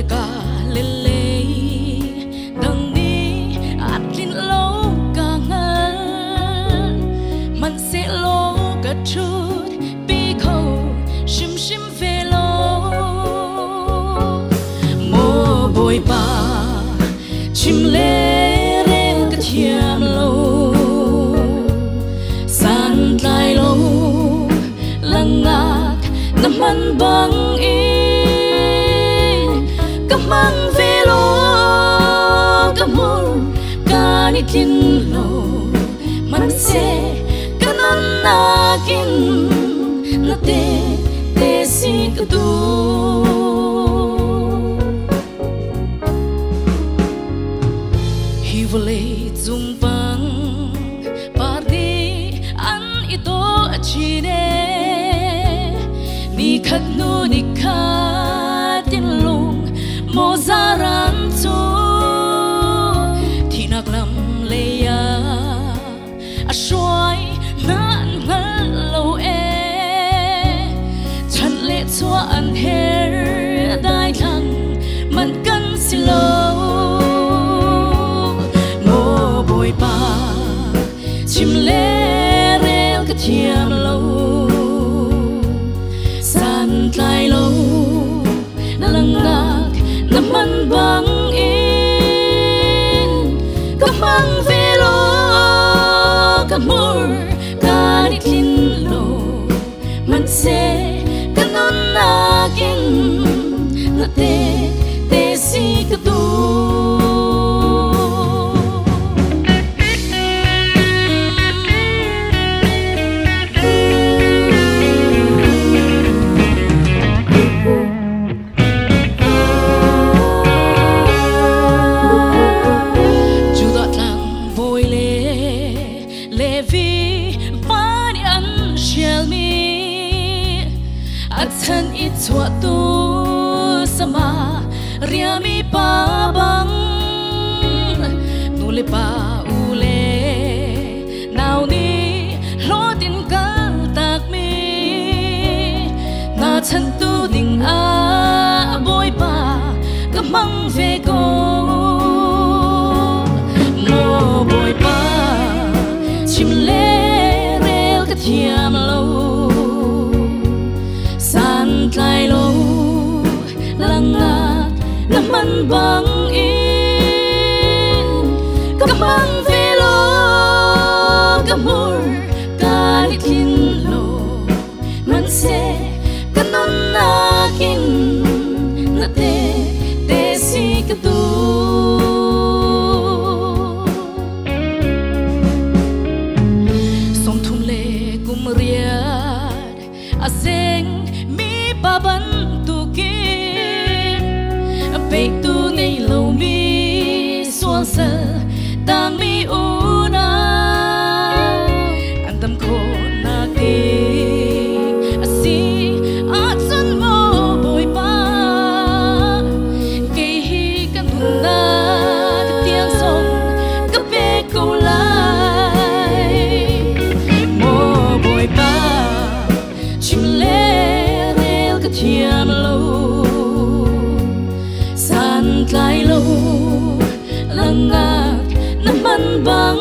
ka lele dang ni atlin lo ka ngal man se lo ka chut bi kho shim shim ve lo mo boy pa chim le re ka thiam lo san lai lo langak naman bang mang về lo kamur kanikin lo man se kanan nakin na te si kadu hivole zum bang pardi an ito achine ni khat no ni khatin lo mozaran tu thinak lam leya ashoi nan ngal lo e chan le chua an her dai thang man kan silo mo boy pa chim le rel ka thiam lo san tlai lo na lang naman bang kamang velo kamur kanikin lo man se kanon nakin na te si kadu thân ít chua tu sama riami pa bang nule pa ule nau ni lo tin kal tak mi na thân tu ding a boy pa kamang ve ko mo boy pa chim le rel ka thiam lo tlai lo langak naman bang kamang velo kamur kanikin lo man se kanon nakin na te si kadu som thum le kum riat aseng baban tu ki pe tu nei lo mi suan sa dang mi una andam ko na ki asi atsan mo boy pa ke hi kan na ka tiang song ka pe ko lai mo boy pa chim le thiam lo san tlai lo langak naman bang